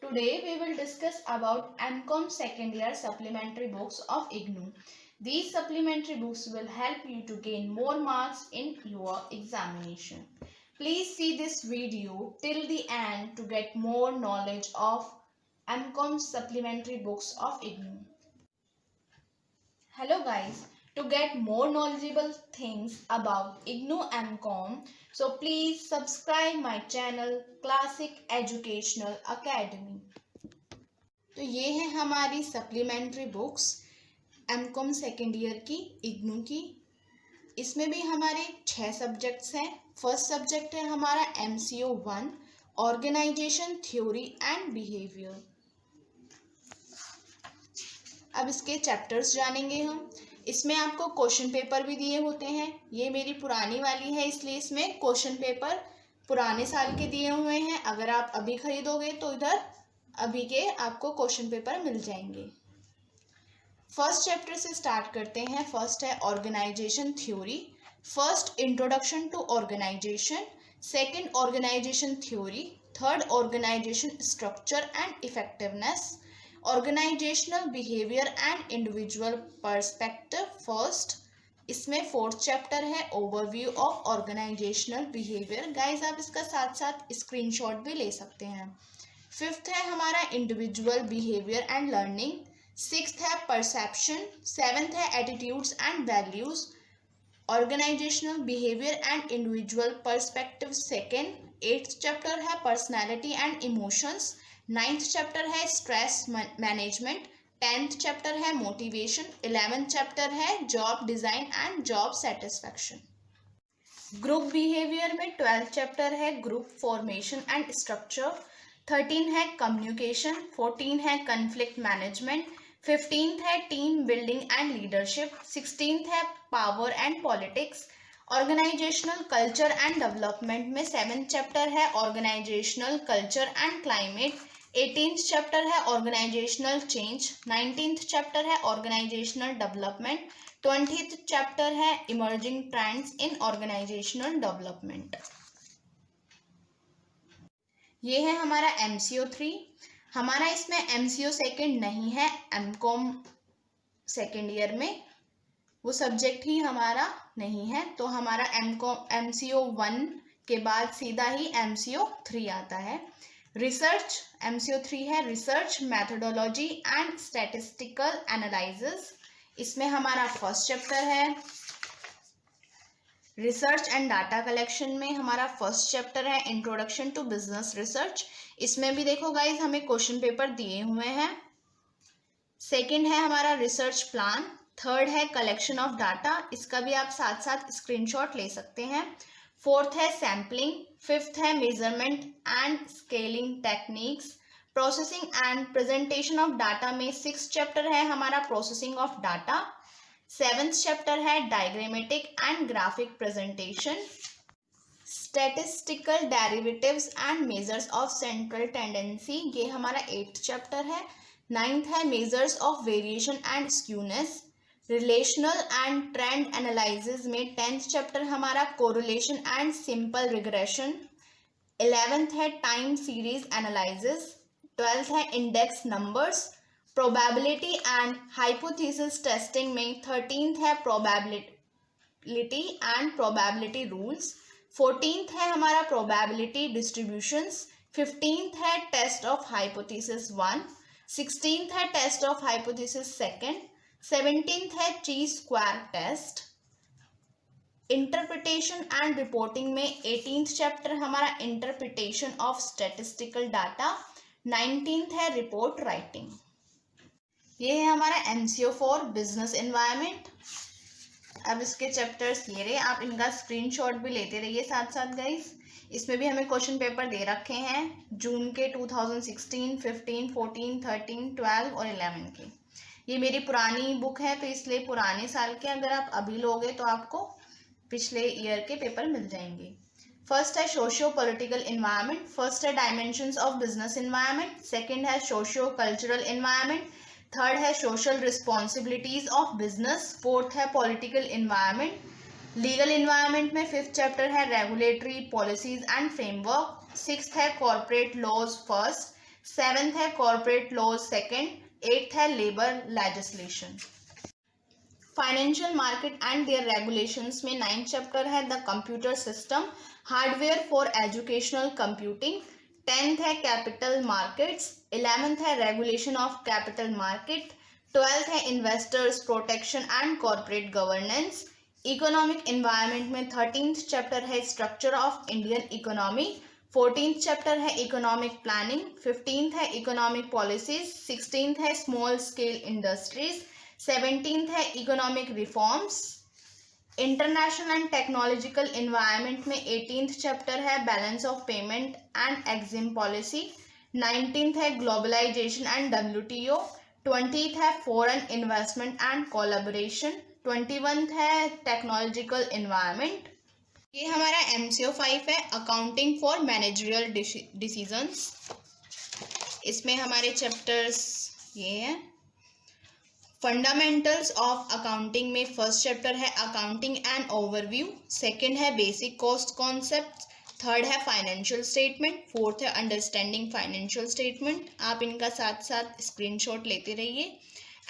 Today we will discuss about MCOM second year supplementary books of IGNOU. These supplementary books will help you to gain more marks in your examination. Please see this video till the end to get more knowledge of MCOM supplementary books of IGNOU. Hello guys, to get more knowledgeable things about IGNOU MCOM, so please subscribe my channel Classic Educational Academy. तो ये है हमारी supplementary books M Com second year की इग्नू की। इसमें भी हमारे 6 subjects हैं। फर्स्ट सब्जेक्ट है हमारा MCO 1 organisation theory and behaviour. अब इसके चैप्टर्स जानेंगे हम। इसमें आपको क्वेश्चन पेपर भी दिए होते हैं। ये मेरी पुरानी वाली है, इसलिए इसमें क्वेश्चन पेपर पुराने साल के दिए हुए हैं। अगर आप अभी खरीदोगे तो इधर अभी के आपको क्वेश्चन पेपर मिल जाएंगे। फर्स्ट चैप्टर से स्टार्ट करते हैं। फर्स्ट है organisation theory. First introduction to organisation, second organisation theory, third organisation structure and effectiveness, organisational behaviour and individual perspective first. इसमें फोर्थ चैप्टर है overview of organisational behaviour. Guys आप इसका साथ साथ स्क्रीनशॉट भी ले सकते हैं। फिफ्थ है हमारा individual behaviour and learning. Sixth है परसेप्शन। सेवेंथ है attitudes and values, organisational behaviour and individual perspective second. Eighth chapter है personality and emotions. Ninth chapter है स्ट्रेस मैनेजमेंट। 10th चैप्टर है मोटिवेशन। 11th चैप्टर है job design and job satisfaction. Group behaviour में 12th chapter है group formation and structure. 13 है communication. 14 है conflict management. 15 है team building and leadership. 16 है power and politics. Organisational culture and development में 7th chapter है organisational culture and climate. 18th chapter है organisational change. 19th chapter है organisational development. 20th chapter है emerging trends in organisational development. ये है हमारा MCO 3। हमारा इसमें MCO सेकेंड नहीं है। MCOM सेकेंड ईयर में वो सब्जेक्ट ही हमारा नहीं है, तो हमारा MCO 1 के बाद सीधा ही MCO 3 आता है। रिसर्च MCO 3 है research methodology and statistical analysis. इसमें हमारा फर्स्ट चैप्टर है रिसर्च एंड डाटा कलेक्शन में हमारा फर्स्ट चैप्टर है इंट्रोडक्शन टू बिजनेस रिसर्च। इसमें भी देखो गाइज हमें क्वेश्चन पेपर दिए हुए हैं। सेकंड है हमारा रिसर्च प्लान। थर्ड है कलेक्शन ऑफ डाटा, इसका भी आप साथ साथ स्क्रीनशॉट ले सकते हैं। फोर्थ है सैम्पलिंग। फिफ्थ है measurement and scaling techniques. Processing and presentation of data में 6th चैप्टर है हमारा processing of data. 7th chapter है diagrammatic and graphic presentation. Statistical derivatives and measures of central tendency, ये हमारा 8th चैप्टर है। 9th है measures of variation and skewness. Relational and trend analysis में 10th chapter हमारा correlation and simple regression. 11th है time series analysis. 12th है index numbers. Probability and hypothesis testing में 13th है probability and probability rules. 14th है हमारा probability distributions. 15th है test of hypothesis 1। 16th है test of hypothesis second. 17th है chi square test. Interpretation and reporting में 18th chapter हमारा interpretation of statistical data. 19th है report writing. ये है हमारा MCO 4 बिजनेस एनवायरनमेंट। अब इसके चैप्टर्स ये रहे, आप इनका स्क्रीनशॉट भी लेते रहिए साथ साथ गाइस। इसमें भी हमें क्वेश्चन पेपर दे रखे हैं जून के 2016, 15, 14, 13, 12 और 11 के। ये मेरी पुरानी बुक है तो इसलिए पुराने साल के अगर आप अभी लोगे तो आपको पिछले ईयर के पेपर मिल जाएंगे। फर्स्ट है सोशियो पॉलिटिकल इन्वायरमेंट। फर्स्ट है dimensions of business environment. Second है सोशियो कल्चरल इन्वायरमेंट। थर्ड है social responsibilities of business. Fourth है पॉलिटिकल इन्वायरमेंट। लीगल इन्वायरमेंट में 5th चैप्टर है regulatory policies and framework. 6th है corporate laws first. 7th है corporate laws second. 8th है labour legislation. Financial market and their regulations में 9th chapter है the computer system hardware for educational computing. 10th है capital markets. 11th है regulation of capital market. 12th है investors protection and corporate governance. Economic environment में 13th chapter है structure of Indian economy. 14th chapter है economic planning. 15th है economic policies. 16th है small scale industries. 17th है economic reforms. International and technological environment में 18th chapter है balance of payment and EXIM policy. 19th है globalisation and WTO। 20th है foreign investment and collaboration. 21st है technological environment. ये हमारा MCO 5 है accounting for managerial decisions. इसमें हमारे चैप्टर्स ये हैं। फंडामेंटल्स ऑफ अकाउंटिंग में फर्स्ट चैप्टर है अकाउंटिंग एंड ओवरव्यू। सेकंड है बेसिक कॉस्ट कॉन्सेप्ट। थर्ड है फाइनेंशियल स्टेटमेंट। फोर्थ है अंडरस्टैंडिंग फाइनेंशियल स्टेटमेंट। आप इनका साथ साथ स्क्रीनशॉट लेते रहिए।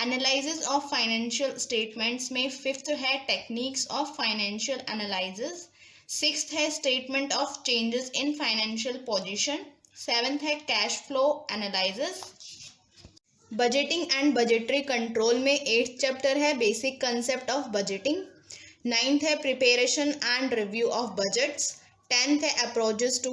एनालिसिस ऑफ फाइनेंशियल स्टेटमेंट्स में फिफ्थ है techniques of financial analysis. Sixth है statement of changes in financial position. Seventh है cash flow analysis. Budgeting and budgetary control में 8th चैप्टर है basic concept of budgeting. 9th है preparation and review of budgets. 10th है approaches to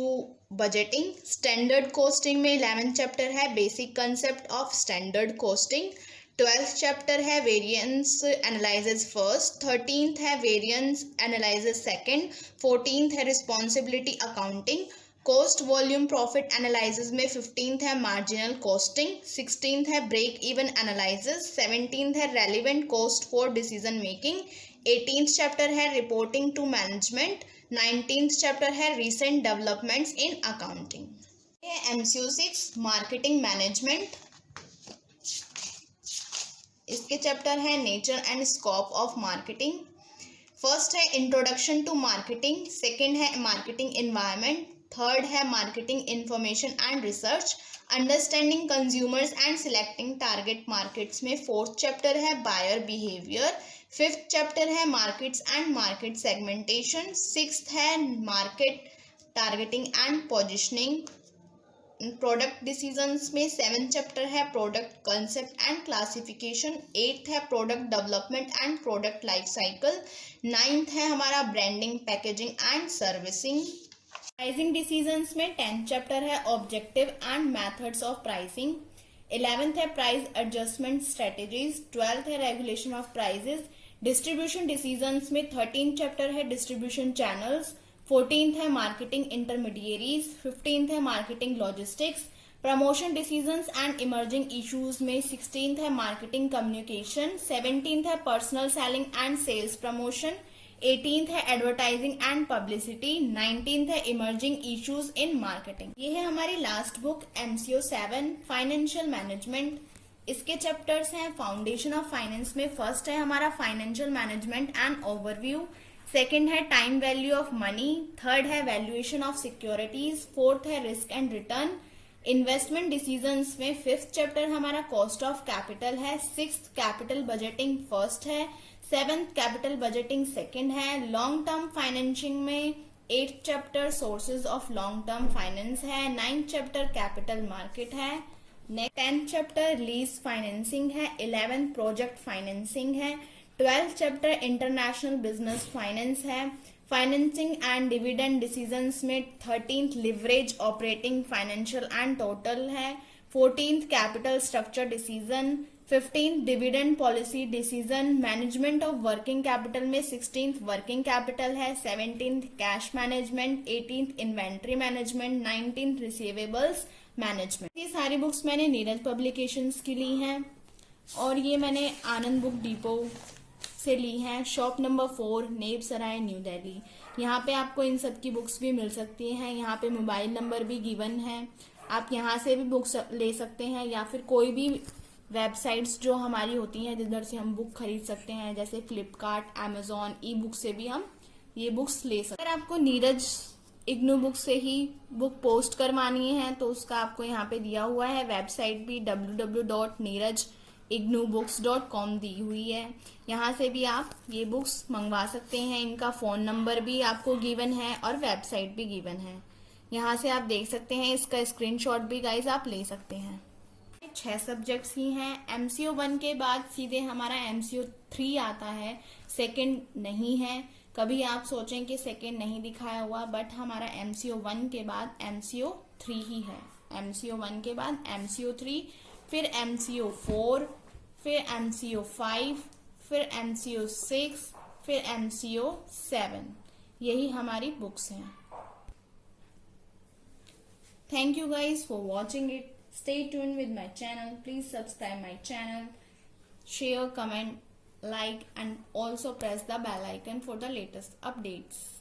budgeting. Standard costing में 11th chapter है basic concept of standard costing. 12th chapter है variance analysis first. 13th है variance analysis second. 14th है responsibility accounting. Cost volume profit analysis में 15th है marginal costing. 16th है break even analysis. 17th है relevant cost for decision making. 18th chapter है reporting to management. 19th chapter है recent developments in accounting. MCO 6 marketing management. इसके chapter है nature and scope of marketing. First है introduction to marketing. Second है marketing environment. Third है marketing information and research. Understanding consumers and selecting target markets में 4th chapter है buyer behaviour. 5th chapter है markets and market segmentation. 6th है market targeting and positioning. Product decisions में 7th chapter है product concept and classification. 8th है product development and product life cycle. 9th है हमारा branding packaging and servicing. Pricing decisions में 10th chapter है objective and methods of pricing. 11th है price adjustment strategies. 12th है regulation of prices. Distribution decisions में 13th chapter है distribution channels. 14th है marketing intermediaries. 15th है marketing logistics. Promotion decisions and emerging issues में 16th है marketing communication. 17th है personal selling and sales promotion. 18th है advertising and publicity. 19th है emerging issues in marketing. ये है हमारी last book MCO 7 financial management. इसके चैप्टर्स हैं फाउंडेशन ऑफ फाइनेंस में फर्स्ट है हमारा financial management and overview. Second है time value of money. Third है वैल्यूएशन ऑफ सिक्योरिटीज। फोर्थ है risk and return. Investment decisions में 5th चैप्टर हमारा कॉस्ट ऑफ कैपिटल है। 6th कैपिटल बजटिंग फर्स्ट है। 7th कैपिटल बजटिंग सेकंड है। Long term financing में 8th chapter sources of long term finance है। 9th chapter capital market है। 10th chapter lease financing है। 11th project financing है। 12th chapter international business finance है। Financing and dividend decisions में 13th leverage operating financial and total है। 14th capital structure decision. 15th dividend policy decision. Management of working capital में 16th working capital है। 17th cash management. 18th inventory management. 19th receivables management. ये सारी books मैंने Neeraj publications की ली हैं और ये मैंने आनंद बुक डिपो से ली हैं। शॉप नंबर 4 नेब सराय न्यू दिल्ली। यहाँ पे आपको इन सब की बुक्स भी मिल सकती हैं। यहाँ पे मोबाइल नंबर भी गिवन है, आप यहाँ से भी बुक्स ले सकते हैं या फिर कोई भी वेबसाइट्स जो हमारी होती हैं जिधर से हम बुक खरीद सकते हैं, जैसे फ्लिपकार्ट, अमेजोन, ई बुक से भी हम ये बुक्स ले सकते हैं। अगर आपको नीरज इग्नू बुक से ही बुक पोस्ट करवानी है तो उसका आपको यहाँ पे दिया हुआ है। वेबसाइट भी www.neerajignoobooks.com दी हुई है। यहाँ से भी आप ये बुक्स मंगवा सकते हैं। इनका फ़ोन नंबर भी आपको गिवन है और वेबसाइट भी गिवन है। यहाँ से आप देख सकते हैं। इसका स्क्रीनशॉट भी गाइज आप ले सकते हैं। 6 सब्जेक्ट्स ही हैं। MCO 1 के बाद सीधे हमारा MCO 3 आता है, सेकंड नहीं है। कभी आप सोचें कि सेकंड नहीं दिखाया हुआ, बट हमारा MCO 1 के बाद MCO 3 ही है। MCO 1 के बाद MCO 3, फिर MCO 4, फिर MCO 5, फिर MCO 6, फिर MCO 7। यही हमारी बुक्स हैं। Thank you guys for watching it. Stay tuned with my channel. Please subscribe my channel, share, comment, like and also press the bell icon for the latest updates.